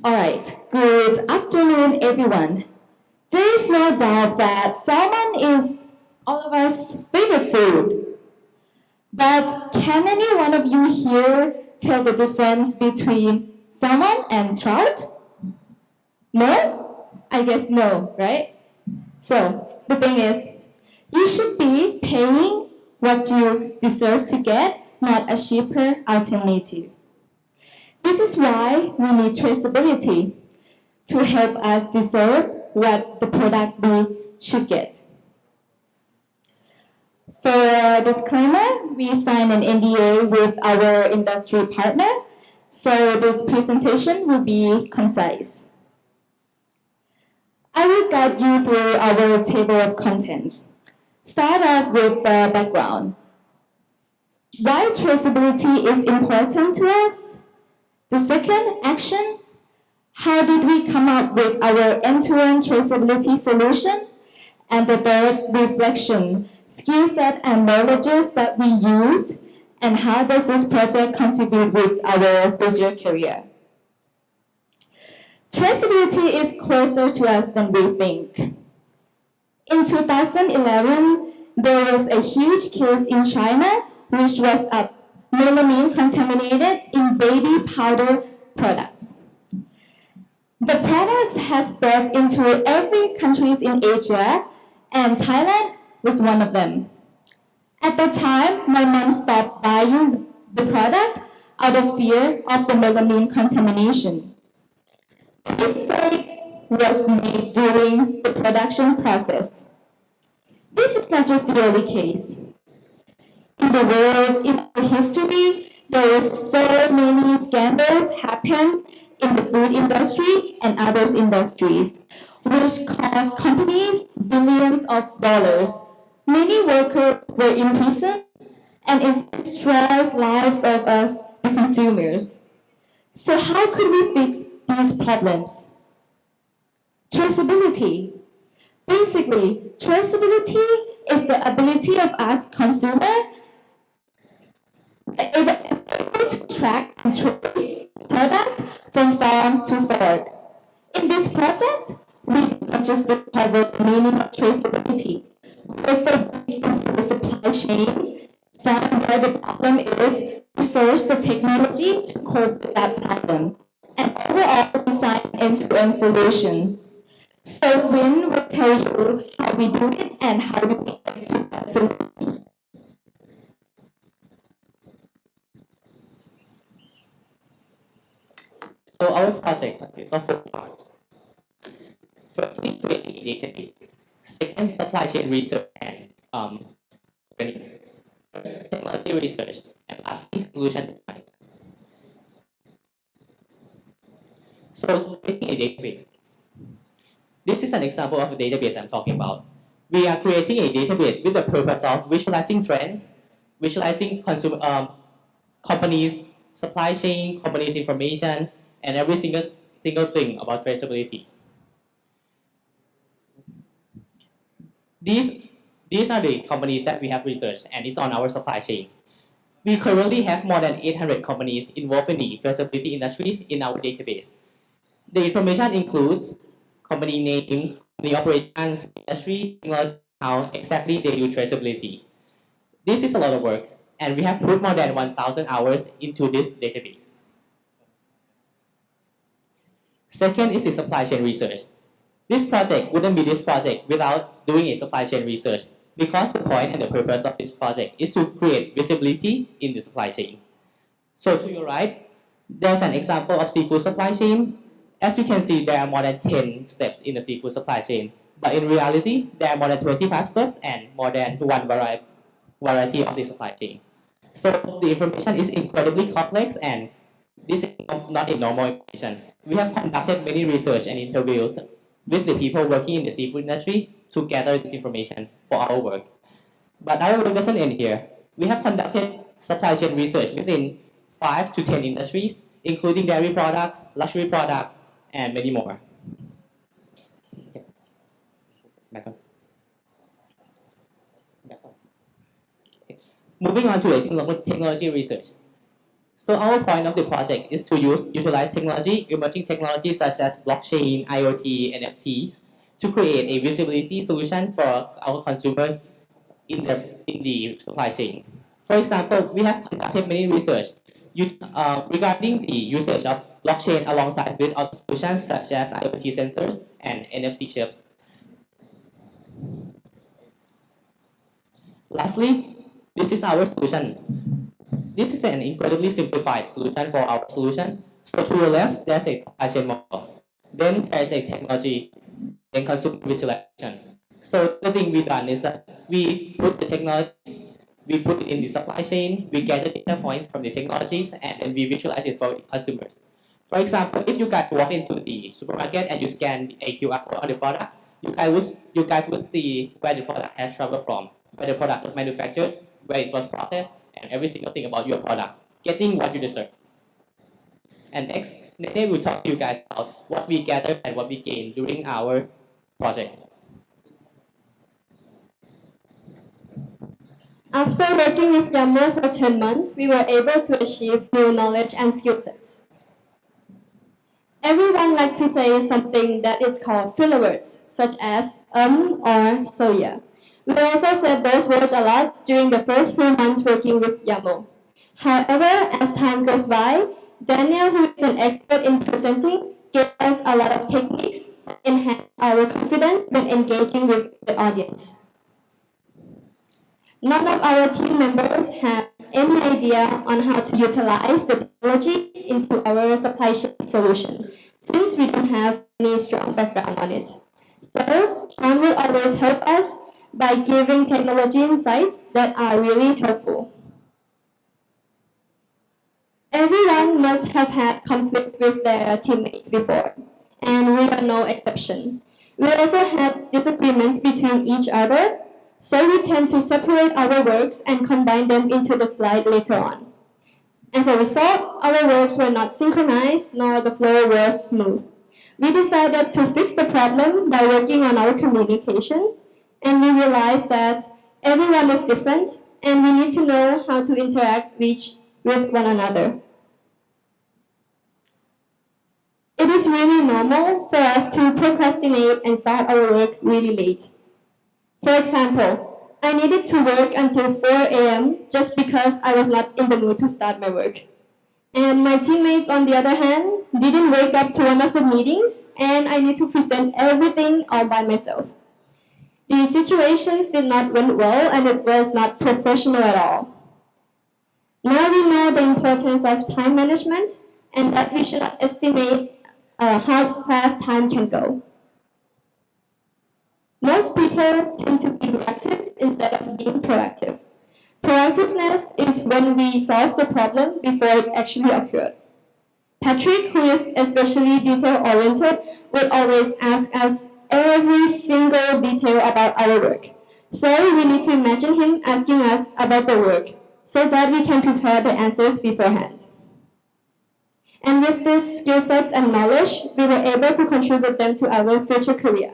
Alright, good afternoon everyone. There is no doubt that salmon is all of us' favorite food. But can any one of you here tell the difference between salmon and trout? No? I guess no, right? So, the thing is, you should be paying what you deserve to get, not a cheaper alternative. This is why we need traceability to help us discern what the product we should get. For a disclaimer, we signed an NDA with our industry partner, so this presentation will be concise. I will guide you through our table of contents. Start off with the background. Why traceability is important to us? The second, action. How did we come up with our end-to-end traceability solution? And the third, reflection, skill set and knowledges that we used, and how does this project contribute with our future career? Traceability is closer to us than we think. In 2011, there was a huge case in China which was a melamine contaminated in baby powder products. The products has spread into every countries in Asia, and Thailand was one of them. At the time, my mom stopped buying the product out of fear of the melamine contamination. The mistake was made during the production process. This is not just the only case. In the world, in our history, there are so many scandals happen in the food industry and other industries, which cost companies billions of dollars. Many workers were in prison, and it destroys lives of us, the consumers. So how could we fix these problems? Traceability. Basically, traceability is the ability of us consumers able to track and trace product from farm to fork. In this project, we not just discover the meaning of traceability, we also dig into the supply chain, find where the problem is, research the technology to cope with that problem, and overall design an end-to-end solution. So Win will tell you how we do it and how do we get to that solution. So our project consists of 4 parts. Firstly, creating a database. Second, supply chain research and technology research. And lastly, solution design. So creating a database. This is an example of a database I'm talking about. We are creating a database with the purpose of visualizing trends, visualizing consumer companies' supply chain, companies' information, and every single thing about traceability. These are the companies that we have researched, and it's on our supply chain. We currently have more than 800 companies involved in the traceability industries in our database. The information includes company name, company operations, industry, technology, how exactly they do traceability. This is a lot of work, and we have put more than 1,000 hours into this database. Second is the supply chain research. This project wouldn't be this project without doing a supply chain research, because the point and the purpose of this project is to create visibility in the supply chain. So to your right, there's an example of seafood supply chain. As you can see, there are more than 10 steps in the seafood supply chain. But in reality, there are more than 25 steps and more than one variety of the supply chain. So the information is incredibly complex, and this is not a normal information. We have conducted many research and interviews with the people working in the seafood industry to gather this information for our work. But our work doesn't end here. We have conducted supply chain research within 5 to 10 industries, including dairy products, luxury products, and many more. Back on. Okay. Moving on to technology research. So our point of the project is to utilize technology, emerging technologies such as blockchain, IoT, NFTs, to create a visibility solution for our consumer in the supply chain. For example, we have conducted many research regarding the usage of blockchain alongside with other solutions such as IoT sensors and NFC chips. Lastly, this is our solution. This is an incredibly simplified solution for our solution. So to the left, there's a supply chain model. Then there's a technology, then consumer visualization. So the thing we've done is that we put the technology, we put it in the supply chain, we gather data points from the technologies, and then we visualize it for customers. For example, if you guys walk into the supermarket and you scan a QR code on the products, you guys would see where the product has traveled from, where the product was manufactured, where it was processed, and every single thing about your product, getting what you deserve. And next, Nene will talk to you guys about what we gathered and what we gained during our project. After working with Yammer for 10 months, we were able to achieve new knowledge and skill sets. Everyone likes to say something that is called filler words, such as or so yeah. We also said those words a lot during the first few months working with Yammer. However, as time goes by, Daniel, who is an expert in presenting, gave us a lot of techniques that enhance our confidence when engaging with the audience. None of our team members have any idea on how to utilize the technologies into our supply chain solution, since we don't have any strong background on it. So, Sean will always help us by giving technology insights that are really helpful. Everyone must have had conflicts with their teammates before, and we are no exception. We also had disagreements between each other, so we tend to separate our works and combine them into the slide later on. As a result, our works were not synchronized nor the flow was smooth. We decided to fix the problem by working on our communication, and we realized that everyone is different and we need to know how to interact with one another. It is really normal for us to procrastinate and start our work really late. For example, I needed to work until 4 a.m. just because I was not in the mood to start my work. And my teammates, on the other hand, didn't wake up to one of the meetings, and I need to present everything all by myself. The situations did not went well, and it was not professional at all. Now we know the importance of time management and that we should not estimate how fast time can go. Most people tend to be reactive instead of being proactive. Proactiveness is when we solve the problem before it actually occurred. Patrick, who is especially detail-oriented, would always ask us every single detail about our work. So we need to imagine him asking us about the work so that we can prepare the answers beforehand. And with these skill sets and knowledge, we were able to contribute them to our future career.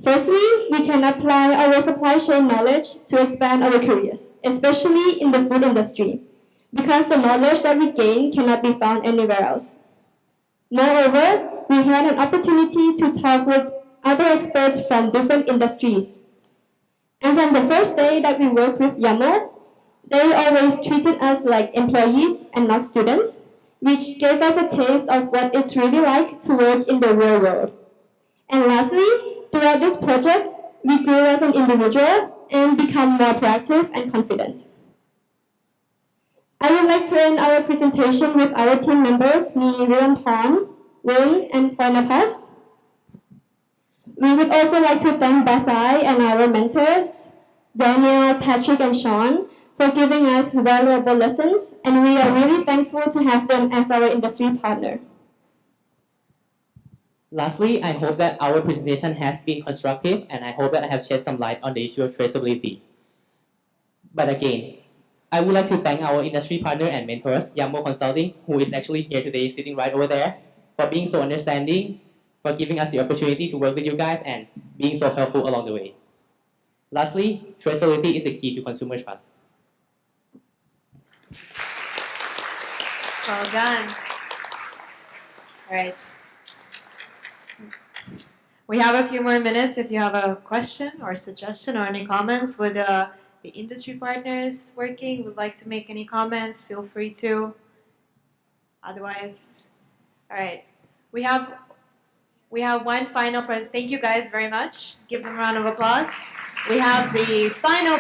Firstly, we can apply our supply chain knowledge to expand our careers, especially in the food industry, because the knowledge that we gain cannot be found anywhere else. Moreover, we had an opportunity to talk with other experts from different industries. And from the first day that we worked with Yammer, they always treated us like employees and not students, which gave us a taste of what it's really like to work in the real world. And lastly, throughout this project, we grew as an individual and become more proactive and confident. I would like to end our presentation with our team members, me, Virampan, Wing, and Poinapas. We would also like to thank Basai and our mentors, Daniel, Patrick, and Sean, for giving us valuable lessons, and we are really thankful to have them as our industry partner. Lastly, I hope that our presentation has been constructive, and I hope that I have shed some light on the issue of traceability. But again, I would like to thank our industry partner and mentors, Yammo Consulting, who is actually here today, sitting right over there, for being so understanding, for giving us the opportunity to work with you guys, and being so helpful along the way. Lastly, traceability is the key to consumer trust. Well done. All right. We have a few more minutes. If you have a question or suggestion or any comments with the industry partners working, would like to make any comments, feel free to. Otherwise, all right. We have one final person. Thank you guys very much. Give them a round of applause. We have the final